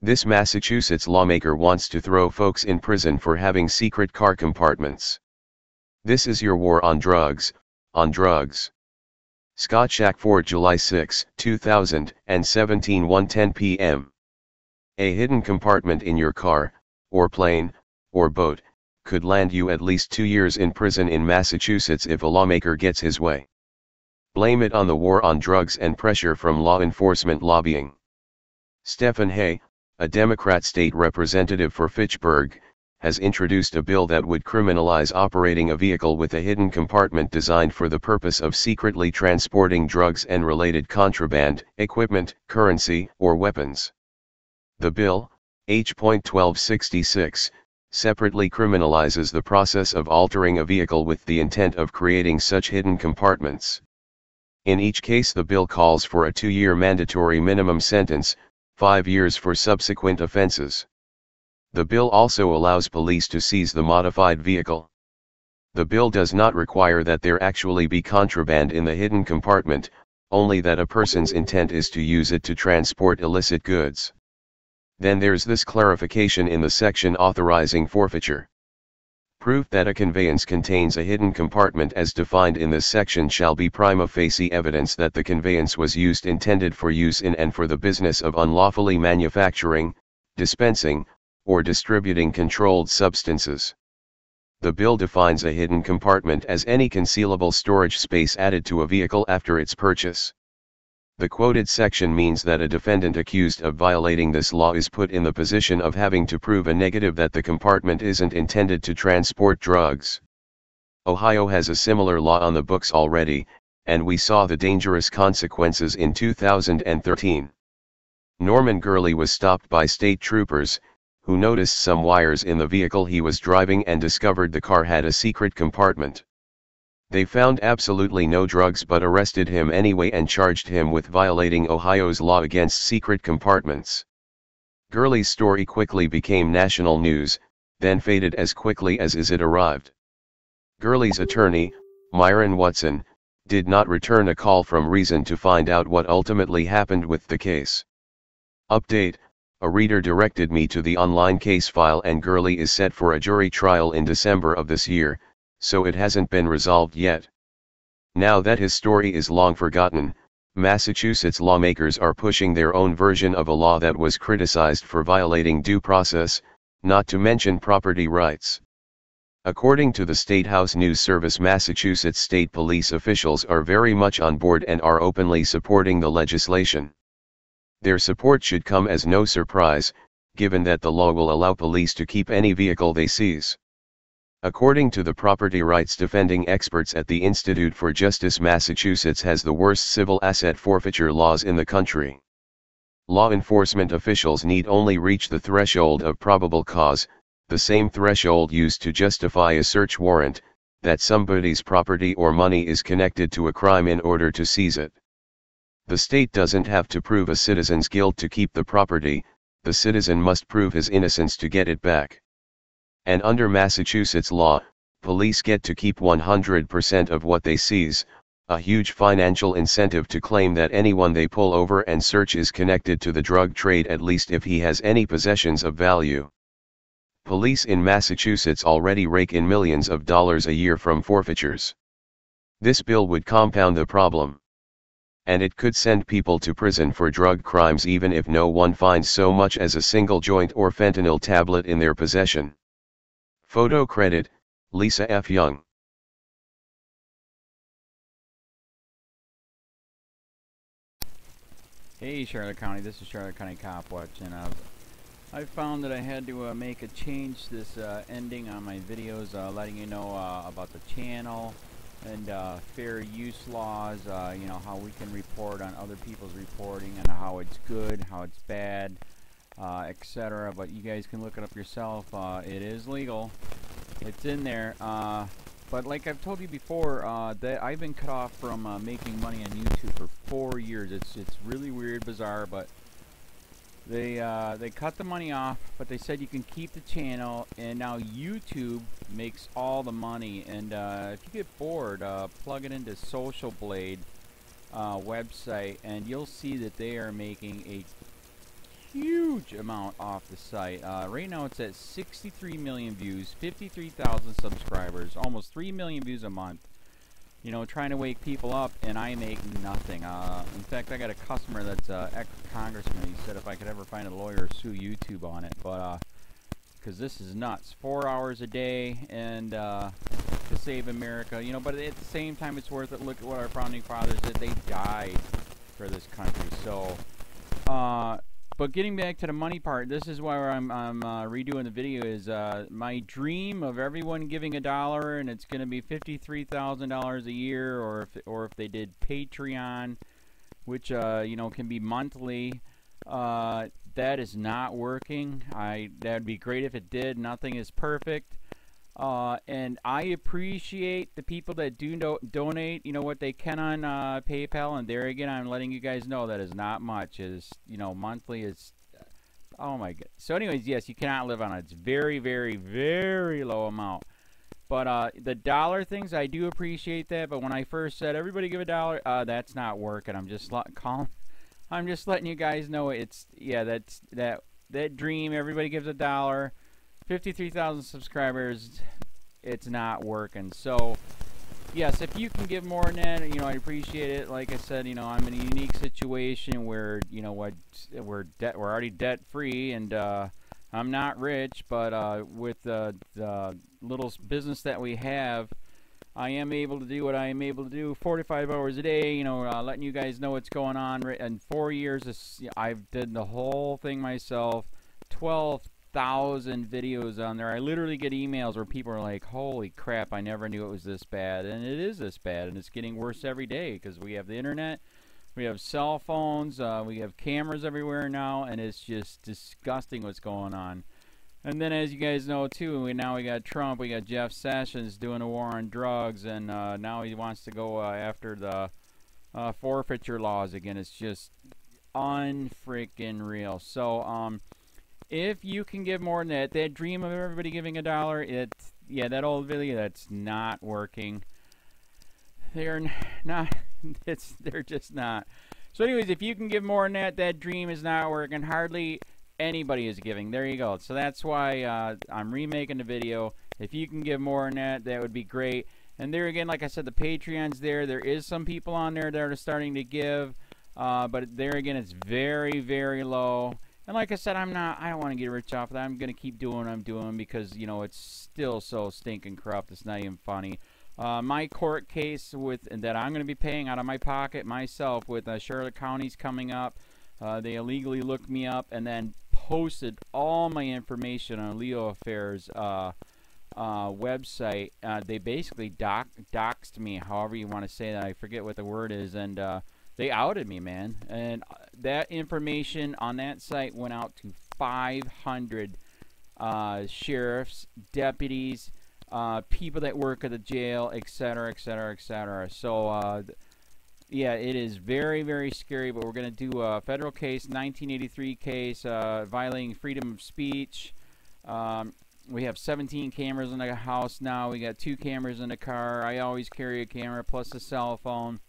This Massachusetts lawmaker wants to throw folks in prison for having secret car compartments. This is your war on drugs, on drugs. Scott Shackford, July 6, 2017, 1:10 p.m. A hidden compartment in your car, or plane, or boat, could land you at least 2 years in prison in Massachusetts if a lawmaker gets his way. Blame it on the war on drugs and pressure from law enforcement lobbying. Stephen Hay, a Democrat state representative for Fitchburg, has introduced a bill that would criminalize operating a vehicle with a hidden compartment designed for the purpose of secretly transporting drugs and related contraband, equipment, currency, or weapons. The bill, H.1266, separately criminalizes the process of altering a vehicle with the intent of creating such hidden compartments. In each case, the bill calls for a 2-year mandatory minimum sentence, 5 years for subsequent offenses. The bill also allows police to seize the modified vehicle. The bill does not require that there actually be contraband in the hidden compartment, only that a person's intent is to use it to transport illicit goods. Then there's this clarification in the section authorizing forfeiture. Proof that a conveyance contains a hidden compartment as defined in this section shall be prima facie evidence that the conveyance was intended for use in and for the business of unlawfully manufacturing, dispensing, or distributing controlled substances. The bill defines a hidden compartment as any concealable storage space added to a vehicle after its purchase. The quoted section means that a defendant accused of violating this law is put in the position of having to prove a negative that the compartment isn't intended to transport drugs. Ohio has a similar law on the books already, and we saw the dangerous consequences in 2013. Norman Gurley was stopped by state troopers, who noticed some wires in the vehicle he was driving and discovered the car had a secret compartment. They found absolutely no drugs but arrested him anyway and charged him with violating Ohio's law against secret compartments. Gurley's story quickly became national news, then faded as quickly as it arrived. Gurley's attorney, Myron Watson, did not return a call from Reason to find out what ultimately happened with the case. Update: a reader directed me to the online case file and Gurley is set for a jury trial in December of this year, so it hasn't been resolved yet. Now that his story is long forgotten, Massachusetts lawmakers are pushing their own version of a law that was criticized for violating due process, not to mention property rights. According to the State House News Service, Massachusetts state police officials are very much on board and are openly supporting the legislation. Their support should come as no surprise, given that the law will allow police to keep any vehicle they seize. According to the property rights defending experts at the Institute for Justice, Massachusetts has the worst civil asset forfeiture laws in the country. Law enforcement officials need only reach the threshold of probable cause, the same threshold used to justify a search warrant, that somebody's property or money is connected to a crime in order to seize it. The state doesn't have to prove a citizen's guilt to keep the property, the citizen must prove his innocence to get it back. And under Massachusetts law, police get to keep 100% of what they seize, a huge financial incentive to claim that anyone they pull over and search is connected to the drug trade, at least if he has any possessions of value. Police in Massachusetts already rake in millions of dollars a year from forfeitures. This bill would compound the problem. And it could send people to prison for drug crimes even if no one finds so much as a single joint or fentanyl tablet in their possession. Photo credit, Lisa F. Young. Hey Charlotte County, this is Charlotte County COPWATCH, and I found that I had to make a change this ending on my videos, letting you know about the channel and fair use laws, you know, how we can report on other people's reporting and how it's good, how it's bad, etc. But you guys can look it up yourself. It is legal. It's in there. But like I've told you before, that I've been cut off from making money on YouTube for 4 years. It's really weird, bizarre, but they cut the money off, but they said you can keep the channel, and now YouTube makes all the money. And if you get bored, plug it into Social Blade website, and you'll see that they are making a huge amount off the site. Right now it's at 63 million views, 53,000 subscribers, almost 3 million views a month. You know, trying to wake people up, and I make nothing. In fact, I got a customer that's ex-congressman. He said if I could ever find a lawyer, sue YouTube on it. But because this is nuts. 4 hours a day, and to save America. You know, but at the same time, it's worth it. Look at what our founding fathers did. They died for this country. So, but getting back to the money part, this is why I'm redoing the video. Is my dream of everyone giving $1, and it's going to be $53,000 a year, or if they did Patreon, which you know, can be monthly. That is not working. That'd be great if it did. Nothing is perfect. And I appreciate the people that do donate, you know, what they can on PayPal. And there again, I'm letting you guys know that is not much. Is, you know, monthly is, oh my god. So anyways, yes, you cannot live on it. It's very, very, very low amount. But the dollar things, I do appreciate that. But when I first said everybody give $1, that's not working. I'm just letting you guys know it's, yeah, that dream. Everybody gives $1. 53,000 subscribers, it's not working. So, yes, if you can give more than that, you know, I appreciate it. Like I said, you know, I'm in a unique situation where, you know, we're already debt free, and I'm not rich, but with the little business that we have, I am able to do what I am able to do 45 hours a day, you know, letting you guys know what's going on. In 4 years, I've did the whole thing myself. 12,000 videos on there. I literally get emails where people are like, holy crap, I never knew it was this bad. And it is this bad, and it's getting worse every day because we have the internet, we have cell phones, we have cameras everywhere now, and it's just disgusting what's going on. And then, as you guys know too, now we got Trump, we got Jeff Sessions doing a war on drugs, and now he wants to go after the forfeiture laws again. It's just unfreaking real. So, if you can give more than that dream of everybody giving $1, yeah, that old video, that's not working. They're not, they're just not. So anyways, if you can give more than that dream is not working. Hardly anybody is giving. There you go. So that's why I'm remaking the video. If you can give more than that would be great. And there again, like I said, the Patreon's there. There is some people on there that are starting to give, but there again, it's very, very low. And like I said, I don't want to get rich off of that. I'm going to keep doing what I'm doing because, you know, it's still so stinking corrupt. It's not even funny. My court case that I'm going to be paying out of my pocket myself with Charlotte County's coming up. They illegally looked me up and then posted all my information on LEOAFFAIRS website. They basically doxed me, however you want to say that. I forget what the word is, and they outed me, man. And that information on that site went out to 500 sheriffs, deputies, people that work at the jail, etc., etc., etc. So, yeah, it is very, very scary, but we're going to do a federal case, 1983 case, violating freedom of speech. We have 17 cameras in the house now. We got 2 cameras in the car. I always carry a camera plus a cell phone.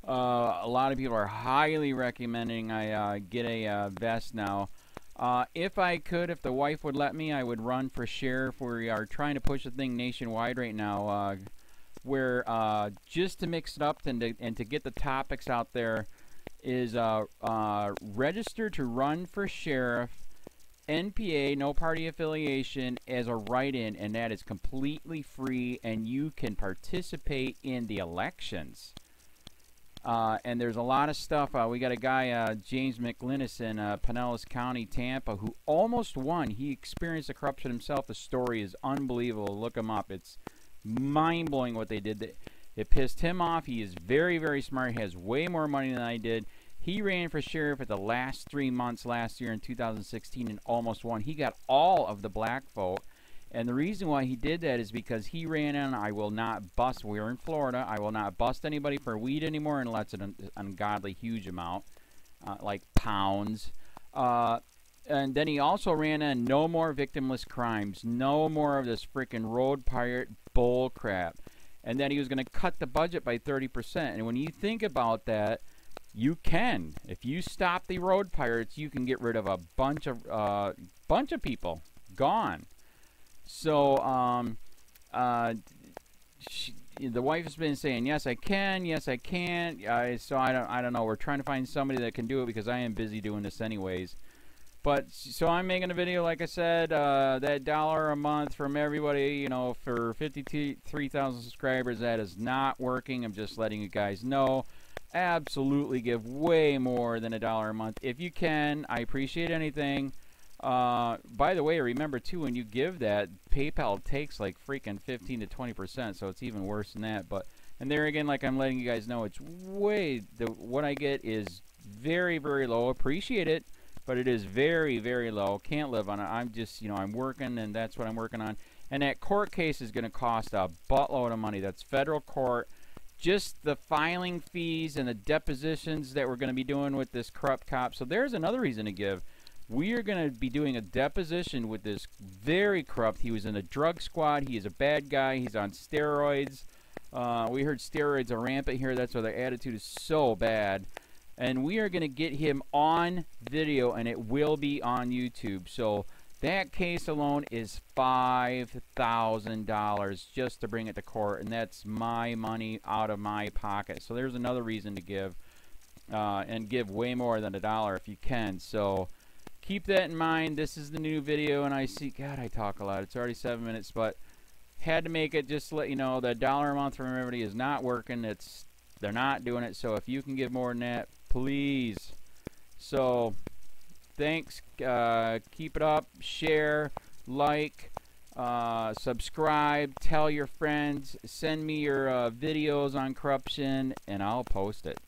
A lot of people are highly recommending I get a vest now. If I could, if the wife would let me, I would run for sheriff. We are trying to push the thing nationwide right now, where just to mix it up and to get the topics out there is register to run for sheriff, NPA, no party affiliation, as a write-in, and that is completely free, and you can participate in the elections. And there's a lot of stuff. We got a guy, James McLinnis in Pinellas County, Tampa, who almost won. He experienced the corruption himself. The story is unbelievable. Look him up. It's mind-blowing what they did. It pissed him off. He is very, very smart. He has way more money than I did. He ran for sheriff at the last 3 months last year in 2016 and almost won. He got all of the black vote. And the reason why he did that is because he ran in, I will not bust, we're in Florida, I will not bust anybody for weed anymore unless it's an ungodly huge amount, like pounds. And then he also ran in no more victimless crimes, no more of this freaking road pirate bull crap. And then he was going to cut the budget by 30%. And when you think about that, you can. If you stop the road pirates, you can get rid of a bunch of people. Gone. So, the wife has been saying, yes, I can, yes, I can't. So I don't know. We're trying to find somebody that can do it because I am busy doing this anyways. But, so I'm making a video, like I said, that $1 a month from everybody, you know, for 53,000 subscribers, that is not working. I'm just letting you guys know. Absolutely give way more than $1 a month. If you can, I appreciate anything. By the way, remember too, when you give that, PayPal takes like freaking 15 to 20%, so it's even worse than that. But, and there again, like I'm letting you guys know, it's way, what I get is very, very low. Appreciate it, but it is very, very low. Can't live on it. I'm just, you know, I'm working, and that's what I'm working on. And that court case is going to cost a buttload of money. That's federal court. Just the filing fees and the depositions that we're going to be doing with this corrupt cop. So there's another reason to give. We are going to be doing a deposition with this very corrupt. He was in a drug squad. He is a bad guy. He's on steroids. We heard steroids are rampant here. That's why their attitude is so bad. And we are going to get him on video, and it will be on YouTube. So that case alone is $5,000 just to bring it to court, and that's my money out of my pocket. So there's another reason to give, and give way more than $1 if you can. So keep that in mind. This is the new video, and I see, God, I talk a lot. It's already 7 minutes, but had to make it just to let you know that $1 a month from everybody is not working. They're not doing it. So if you can give more than that, please. So thanks. Keep it up. Share, like, subscribe, tell your friends, send me your videos on corruption, and I'll post it.